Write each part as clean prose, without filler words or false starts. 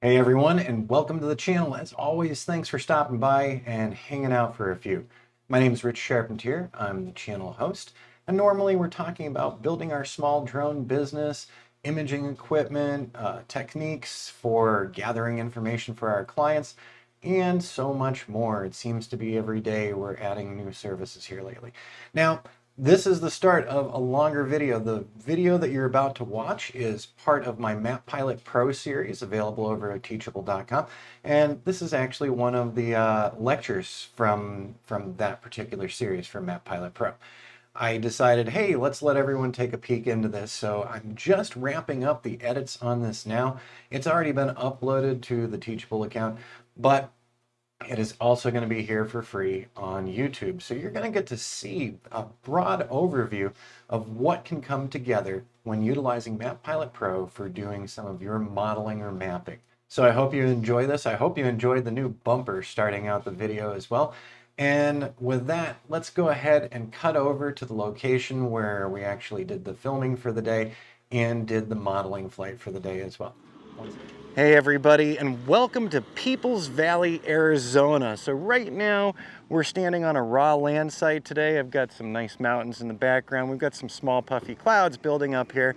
Hey everyone, and welcome to the channel. As always, thanks for stopping by and hanging out for a few. My name is Rich Charpentier. I'm the channel host, and normally we're talking about building our small drone business, imaging equipment, techniques for gathering information for our clients, and so much more. It seems to be every day we're adding new services here lately. Now, this is the start of a longer video. The video that you're about to watch is part of my Map Pilot Pro series available over at teachable.com. And this is actually one of the lectures from that particular series from Map Pilot Pro. I decided, hey, let's let everyone take a peek into this. So I'm just wrapping up the edits on this now. It's already been uploaded to the Teachable account, but it is also going to be here for free on YouTube. So you're going to get to see a broad overview of what can come together when utilizing Map Pilot Pro for doing some of your modeling or mapping. So I hope you enjoy this. I hope you enjoyed the new bumper starting out the video as well. And with that, let's go ahead and cut over to the location where we actually did the filming for the day and did the modeling flight for the day as well. Hey everybody, and welcome to Peoples Valley, Arizona. So right now we're standing on a raw land site today. I've got some nice mountains in the background. We've got some small puffy clouds building up here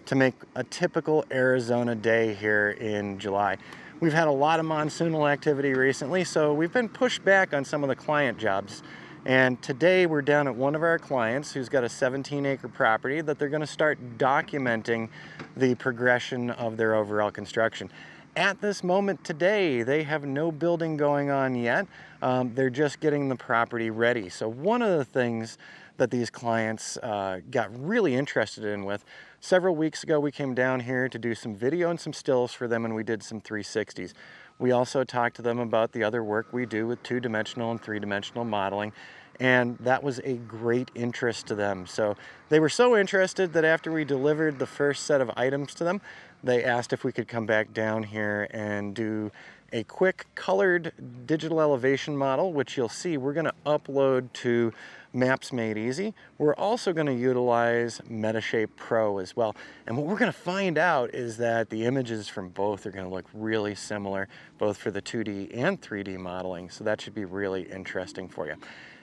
to make a typical Arizona day here in July. We've had a lot of monsoonal activity recently, so we've been pushed back on some of the client jobs. And today we're down at one of our clients who's got a 17-acre property that they're going to start documenting the progression of their overall construction. At this moment today, they have no building going on yet. They're just getting the property ready. So one of the things that these clients got really interested in with, several weeks ago we came down here to do some video and some stills for them, and we did some 360s. We also talked to them about the other work we do with two-dimensional and three-dimensional modeling, and that was a great interest to them. So they were so interested that after we delivered the first set of items to them, they asked if we could come back down here and do a quick colored digital elevation model, which you'll see we're going to upload to Maps Made Easy. We're also going to utilize Metashape Pro as well. And what we're going to find out is that the images from both are going to look really similar, both for the 2D and 3D modeling. So that should be really interesting for you.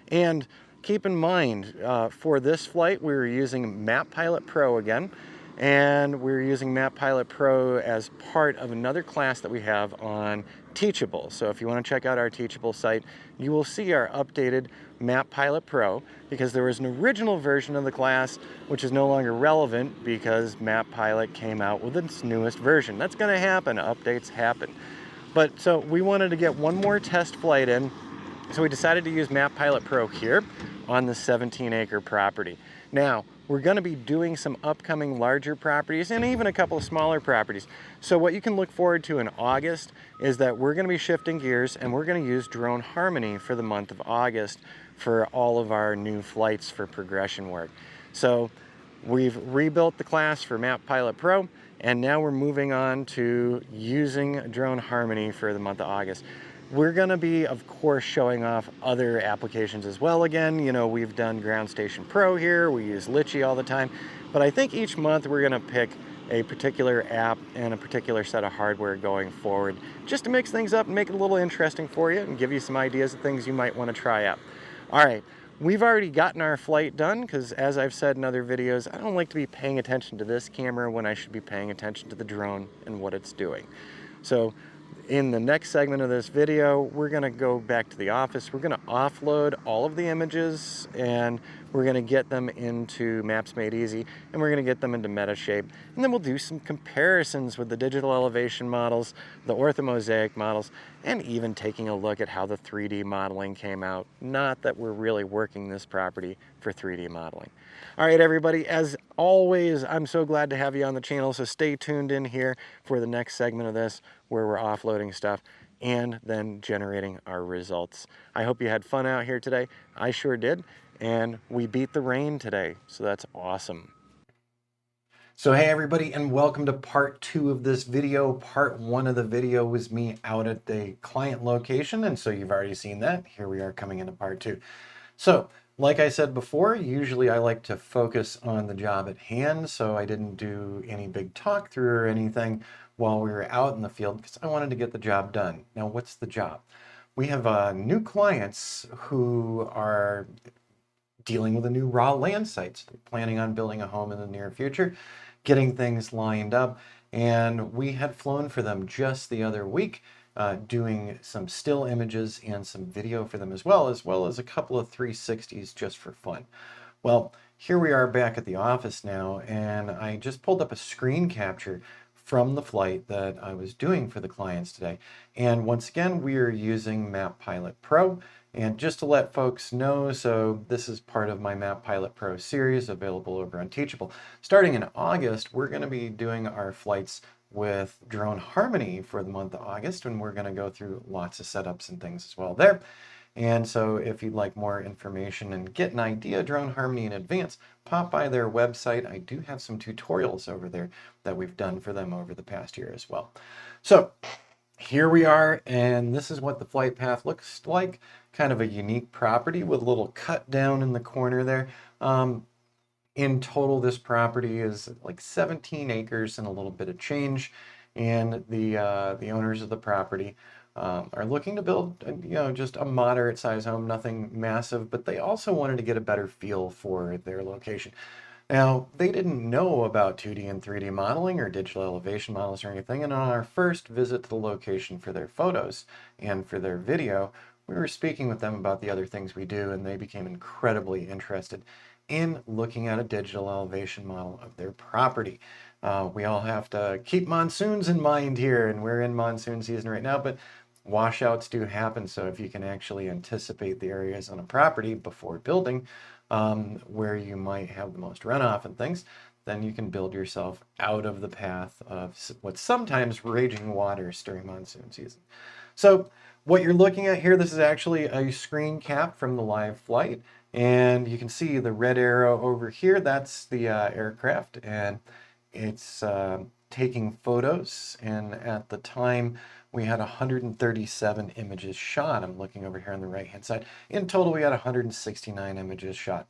And keep in mind, for this flight, we were using Map Pilot Pro again. And we're using Map Pilot Pro as part of another class that we have on Teachable. So if you want to check out our Teachable site, you will see our updated Map Pilot Pro, because there was an original version of the class which is no longer relevant because Map Pilot came out with its newest version. That's going to happen. Updates happen. But so we wanted to get one more test flight in, so we decided to use Map Pilot Pro here on the 17-acre property. Now, we're going to be doing some upcoming larger properties and even a couple of smaller properties. So what you can look forward to in August is that we're going to be shifting gears and we're going to use Drone Harmony for the month of August for all of our new flights for progression work. So we've rebuilt the class for Map Pilot Pro, and now we're moving on to using Drone Harmony for the month of August. We're going to be, of course, showing off other applications as well again. You know, we've done Ground Station Pro here, we use Litchi all the time, but I think each month we're going to pick a particular app and a particular set of hardware going forward, just to mix things up and make it a little interesting for you and give you some ideas of things you might want to try out. All right, we've already gotten our flight done because, as I've said in other videos, I don't like to be paying attention to this camera when I should be paying attention to the drone and what it's doing. So in the next segment of this video, we're going to go back to the office. We're going to offload all of the images and we're going to get them into Maps Made Easy, and we're going to get them into Metashape. And then we'll do some comparisons with the digital elevation models, the orthomosaic models, and even taking a look at how the 3D modeling came out. Not that we're really working this property for 3D modeling. All right, everybody, as always, I'm so glad to have you on the channel, so stay tuned in here for the next segment of this where we're offloading stuff and then generating our results. I hope you had fun out here today. I sure did, and we beat the rain today, so that's awesome. So hey everybody, and welcome to part 2 of this video. Part 1 of the video was me out at the client location, and so you've already seen that. Here we are coming into part 2. So Like I said before, usually I like to focus on the job at hand, so I didn't do any big talk through or anything while we were out in the field because I wanted to get the job done. Now, what's the job? We have new clients who are dealing with a new raw land site. So they're planning on building a home in the near future, getting things lined up. And we had flown for them just the other week, doing some still images and some video for them as well as a couple of 360s just for fun. Well, here we are back at the office now, and I just pulled up a screen capture from the flight that I was doing for the clients today. And once again, we are using Map Pilot Pro. And just to let folks know, so this is part of my Map Pilot Pro series available over on Teachable. Starting in August, we're going to be doing our flights with Drone Harmony for the month of August, and we're going to go through lots of setups and things as well there. And so if you'd like more information and get an idea of Drone Harmony in advance, pop by their website. I do have some tutorials over there that we've done for them over the past year as well. So here we are, and this is what the flight path looks like. Kind of a unique property with a little cut down in the corner there. In total, this property is like 17 acres and a little bit of change. And the owners of the property are looking to build, just a moderate size home, nothing massive, but they also wanted to get a better feel for their location. Now, they didn't know about 2D and 3D modeling or digital elevation models or anything, and on our first visit to the location for their photos and for their video, we were speaking with them about the other things we do, and they became incredibly interested in looking at a digital elevation model of their property. We all have to keep monsoons in mind here, and we're in monsoon season right now, but washouts do happen. So if you can actually anticipate the areas on a property before building where you might have the most runoff and things, then you can build yourself out of the path of what's sometimes raging waters during monsoon season. So what you're looking at here, this is actually a screen cap from the live flight. And you can see the red arrow over here, that's the aircraft, and it's taking photos. And at the time, we had 137 images shot. I'm looking over here on the right-hand side. In total, we had 169 images shot.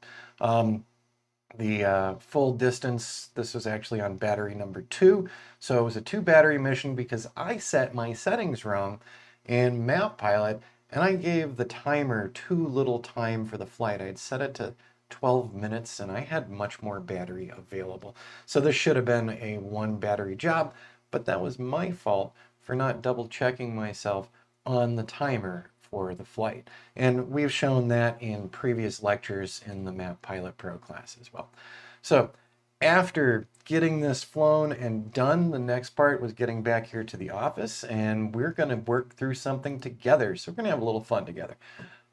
The full distance, this was actually on battery number 2. So it was a 2-battery mission because I set my settings wrong in Map Pilot, and I gave the timer too little time for the flight. I had set it to 12 minutes, and I had much more battery available. So this should have been a 1-battery job, but that was my fault for not double checking myself on the timer for the flight. And we've shown that in previous lectures in the Map Pilot Pro class as well. So after getting this flown and done, the next part was getting back here to the office, and we're going to work through something together. So we're going to have a little fun together.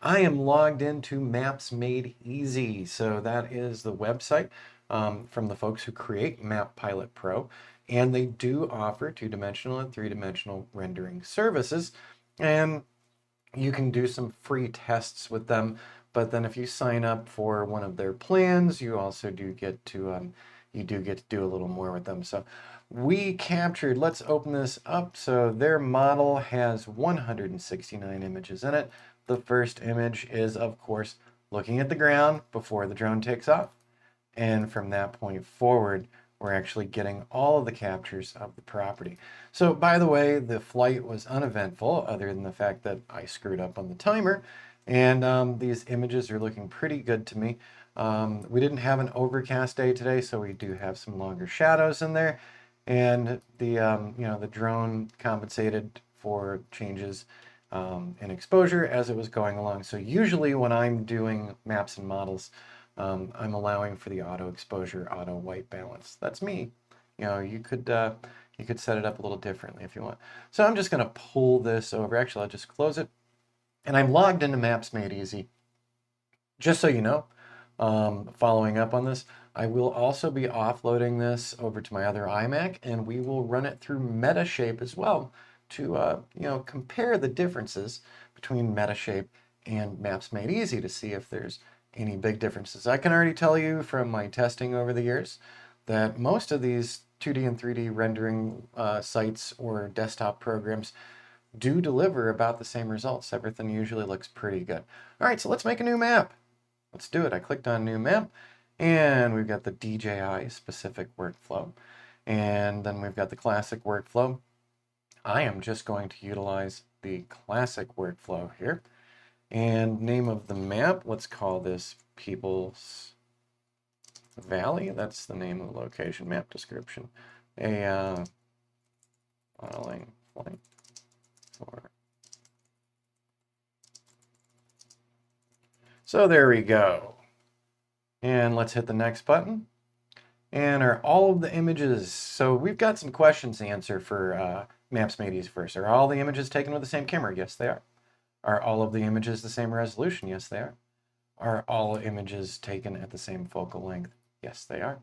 I am logged into Maps Made Easy. So that is the website from the folks who create Map Pilot Pro. And they do offer 2-dimensional and 3-dimensional rendering services. And you can do some free tests with them. But then if you sign up for one of their plans, you also do get to do a little more with them. So we captured, let's open this up. So their model has 169 images in it. The first image is, of course, looking at the ground before the drone takes off. And from that point forward, we're actually getting all of the captures of the property. So by the way, the flight was uneventful other than the fact that I screwed up on the timer. And these images are looking pretty good to me. We didn't have an overcast day today, so we do have some longer shadows in there. And the drone compensated for changes in exposure as it was going along. So usually when I'm doing maps and models, I'm allowing for the auto exposure, auto white balance. That's me. You could set it up a little differently if you want. So I'm just going to pull this over. Actually, I'll just close it. And I'm logged into Maps Made Easy. Just so you know, following up on this, I will also be offloading this over to my other iMac, and we will run it through Metashape as well to compare the differences between Metashape and Maps Made Easy to see if there's any big differences. I can already tell you from my testing over the years that most of these 2D and 3D rendering sites or desktop programs do deliver about the same results. Everything usually looks pretty good. All right, so let's make a new map. let's do it. I clicked on new map, and we've got the DJI specific workflow, and then we've got the classic workflow. I am just going to utilize the classic workflow here. And name of the map, let's call this People's Valley. That's the name of the location. Map description. A modeling flight for. So there we go. And let's hit the next button. And are all of the images, so we've got some questions to answer for Maps Made Easy first. Are all the images taken with the same camera? Yes, they are. Are all of the images the same resolution? Yes, they are. Are all images taken at the same focal length? Yes, they are.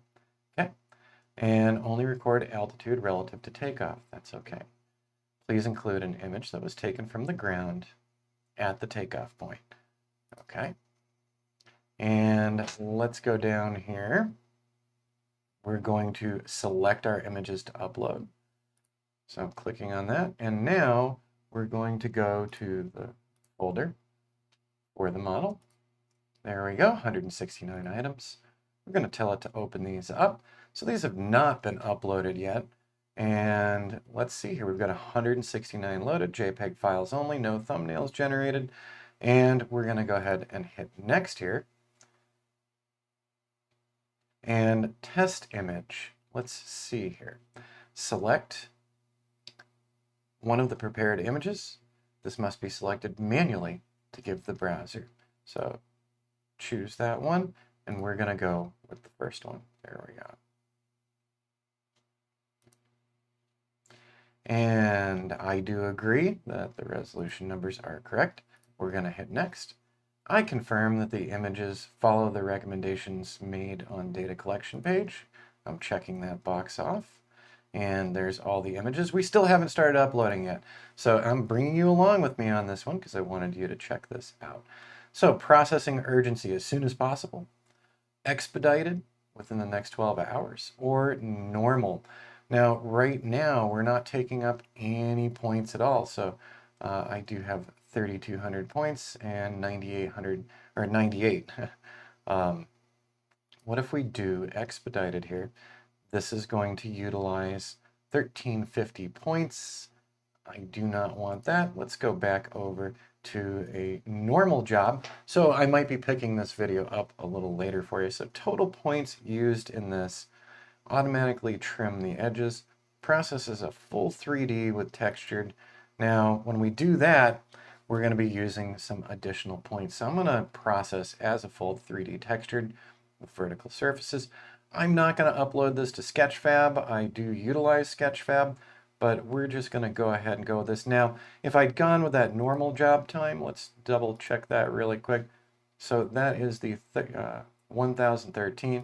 Okay. And only record altitude relative to takeoff. That's okay. Please include an image that was taken from the ground at the takeoff point. Okay. And let's go down here. We're going to select our images to upload. So I'm clicking on that. And now we're going to go to the folder for the model. There we go, 169 items. We're going to tell it to open these up. So these have not been uploaded yet. And let's see here, we've got 169 loaded, JPEG files only, no thumbnails generated. And we're going to go ahead and hit next here. And test image, let's see here. Select one of the prepared images. This must be selected manually to give the browser. So choose that one, and we're going to go with the first one. There we go. And I do agree that the resolution numbers are correct. We're going to hit next. I confirm that the images follow the recommendations made on data collection page. I'm checking that box off. And there's all the images. We still haven't started uploading yet. So I'm bringing you along with me on this one because I wanted you to check this out. So processing urgency as soon as possible, expedited within the next 12 hours, or normal. Now, right now, we're not taking up any points at all. So I do have 3,200 points and 9,800, or 98. What if we do expedited here? This is going to utilize 1,350 points. I do not want that. Let's go back over to a normal job. So I might be picking this video up a little later for you. So total points used in this, automatically trim the edges, processes a full 3D with textured. Now, when we do that, we're going to be using some additional points. So I'm going to process as a full 3D textured with vertical surfaces. I'm not going to upload this to Sketchfab. I do utilize Sketchfab, but we're just going to go ahead and go with this. Now, if I'd gone with that normal job time, let's double check that really quick. So that is the 1013.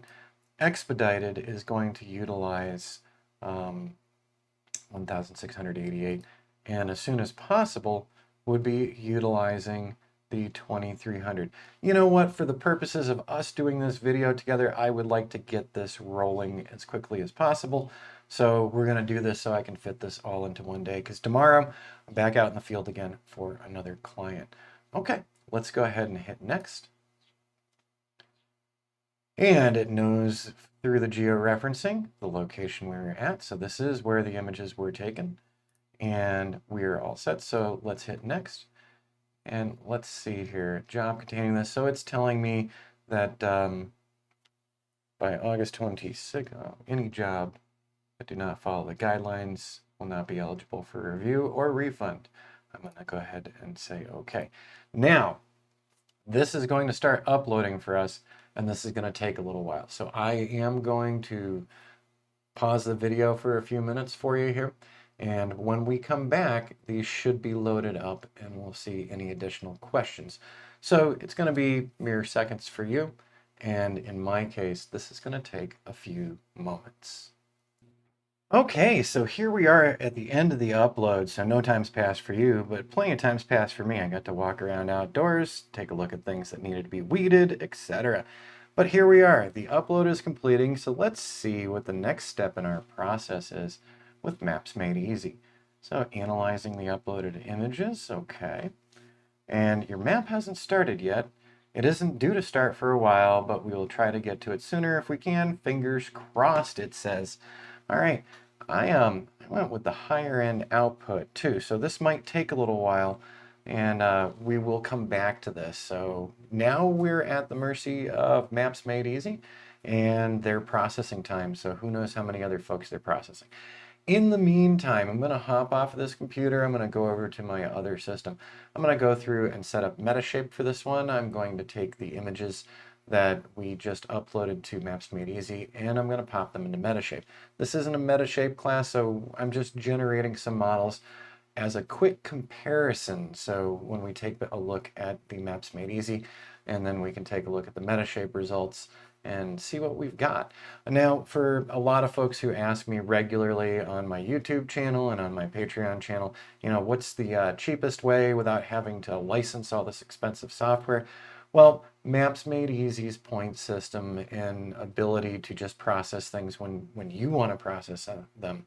Expedited is going to utilize 1688, and as soon as possible would be utilizing the 2300. You know what, for the purposes of us doing this video together, I would like to get this rolling as quickly as possible. So we're going to do this so I can fit this all into one day, because tomorrow I'm back out in the field again for another client. Okay, let's go ahead and hit next. And it knows through the georeferencing the location we were at. So this is where the images were taken. And we're all set. So let's hit next. And let's see here, job containing this. So it's telling me that by August 26th, any job that do not follow the guidelines will not be eligible for review or refund. I'm going to go ahead and say okay. Now, this is going to start uploading for us, and this is going to take a little while. So I am going to pause the video for a few minutes for you here. And when we come back, these should be loaded up and we'll see any additional questions. So it's going to be mere seconds for you. And in my case, this is going to take a few moments. Okay, so here we are at the end of the upload. So no time's passed for you, but plenty of time's passed for me. I got to walk around outdoors, take a look at things that needed to be weeded, etc. But here we are, the upload is completing. So let's see what the next step in our process is with Maps Made Easy. So analyzing the uploaded images, okay. And your map hasn't started yet. It isn't due to start for a while, but we will try to get to it sooner if we can. Fingers crossed, it says. All right, I went with the higher end output too, so this might take a little while, and we will come back to this. So now we're at the mercy of Maps Made Easy and their processing time. So who knows how many other folks they're processing. In the meantime, I'm going to hop off of this computer. I'm going to go over to my other system. I'm going to go through and set up Metashape for this one. I'm going to take the images that we just uploaded to Maps Made Easy, and I'm going to pop them into Metashape. This isn't a Metashape class, so I'm just generating some models as a quick comparison. So when we take a look at the Maps Made Easy, and then we can take a look at the Metashape results and see what we've got. Now, for a lot of folks who ask me regularly on my YouTube channel and on my Patreon channel, you know, what's the cheapest way without having to license all this expensive software? Well, Maps Made Easy's point system and ability to just process things when you want to process them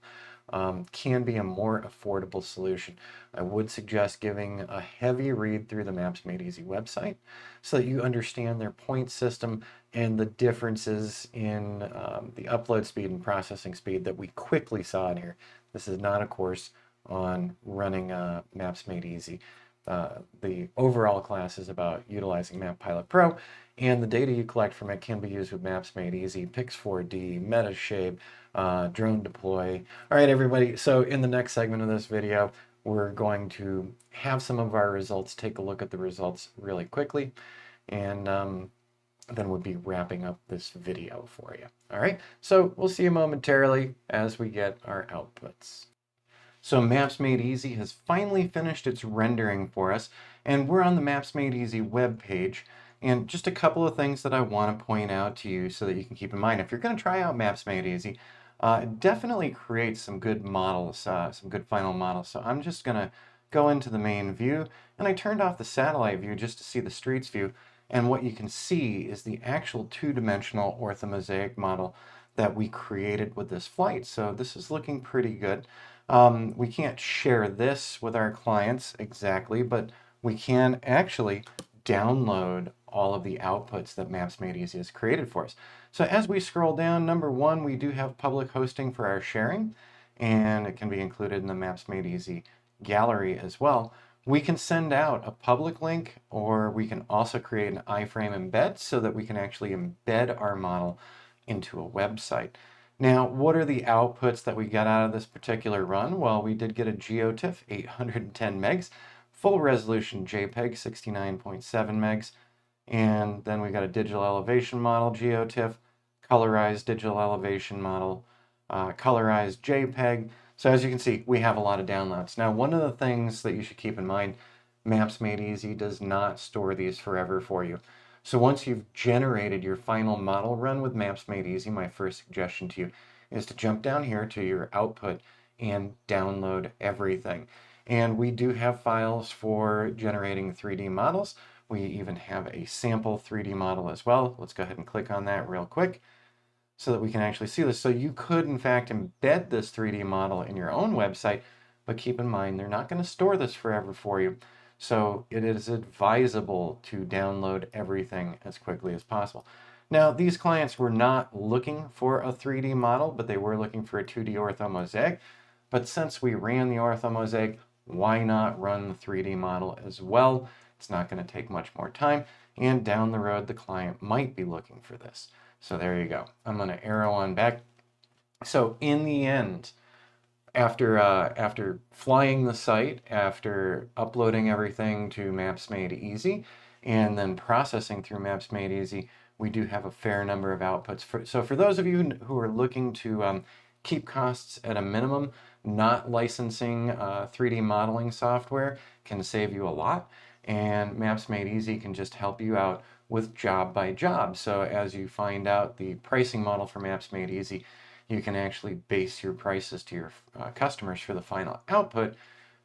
can be a more affordable solution. I would suggest giving a heavy read through the Maps Made Easy website so that you understand their point system and the differences in the upload speed and processing speed that we quickly saw in here. This is not a course on running Maps Made Easy. The overall class is about utilizing Map Pilot Pro, and the data you collect from it can be used with Maps Made Easy, Pix4D, Metashape, Drone Deploy. All right, everybody, so in the next segment of this video, we're going to have some of our results, take a look at the results really quickly, and then we'll be wrapping up this video for you. All right, so we'll see you momentarily as we get our outputs. So Maps Made Easy has finally finished its rendering for us, and we're on the Maps Made Easy web page. And just a couple of things that I want to point out to you so that you can keep in mind. If you're going to try out Maps Made Easy, definitely create some good models, some good final models. So I'm just going to go into the main view, and I turned off the satellite view just to see the streets view. And what you can see is the actual two-dimensional orthomosaic model that we created with this flight. So this is looking pretty good. We can't share this with our clients exactly, but we can actually download all of the outputs that Maps Made Easy has created for us. So as we scroll down, number one, we do have public hosting for our sharing, and it can be included in the Maps Made Easy gallery as well. We can send out a public link, or we can also create an iframe embed so that we can actually embed our model into a website. Now, what are the outputs that we got out of this particular run? Well, we did get a GeoTIFF 810 megs, full resolution JPEG 69.7 megs, and then we got a digital elevation model GeoTIFF, colorized digital elevation model, colorized JPEG. So as you can see, we have a lot of downloads. Now, one of the things that you should keep in mind, Maps Made Easy does not store these forever for you. So once you've generated your final model run with Maps Made Easy, my first suggestion to you is to jump down here to your output and download everything. And we do have files for generating 3D models. We even have a sample 3D model as well. Let's go ahead and click on that real quick so that we can actually see this. So you could, in fact, embed this 3D model in your own website, but keep in mind, they're not going to store this forever for you. So it is advisable to download everything as quickly as possible. Now, these clients were not looking for a 3D model, but they were looking for a 2D orthomosaic. But since we ran the orthomosaic, why not run the 3D model as well? It's not going to take much more time, and down the road, the client might be looking for this. So there you go. I'm going to arrow on back. So in the end, after flying the site, after uploading everything to Maps Made Easy, and then processing through Maps Made Easy, we do have a fair number of outputs. So for those of you who are looking to keep costs at a minimum, not licensing 3D modeling software can save you a lot, and Maps Made Easy can just help you out with job by job. So as you find out the pricing model for Maps Made Easy, you can actually base your prices to your customers for the final output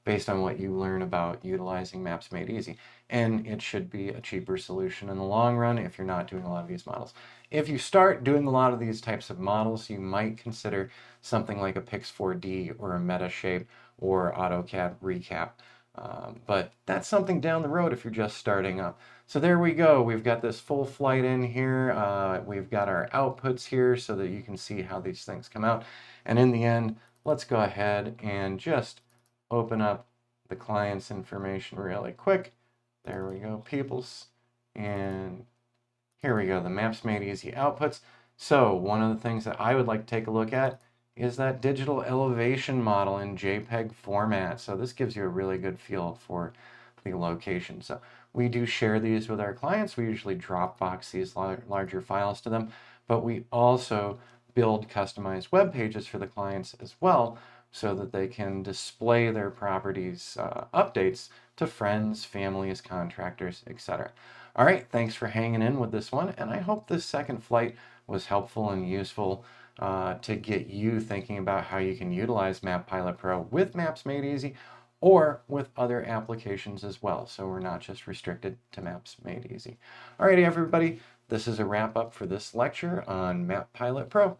based on what you learn about utilizing Maps Made Easy. And it should be a cheaper solution in the long run if you're not doing a lot of these models. If you start doing a lot of these types of models, you might consider something like a Pix4D or a Metashape or AutoCAD Recap. But that's something down the road if you're just starting up. So there we go. We've got this full flight in here. We've got our outputs here so that you can see how these things come out. And in the end, let's go ahead and just open up the client's information really quick. There we go, peoples. And here we go, the Maps Made Easy outputs. So one of the things that I would like to take a look at is that digital elevation model in JPEG format. So this gives you a really good feel for the location. So we do share these with our clients. We usually Dropbox these larger files to them, but we also build customized web pages for the clients as well, so that they can display their properties updates to friends, families, contractors, etc. All right, thanks for hanging in with this one, and I hope this second flight was helpful and useful to get you thinking about how you can utilize Map Pilot Pro with Maps Made Easy or with other applications as well. So we're not just restricted to Maps Made Easy. All righty, everybody, this is a wrap up for this lecture on Map Pilot Pro.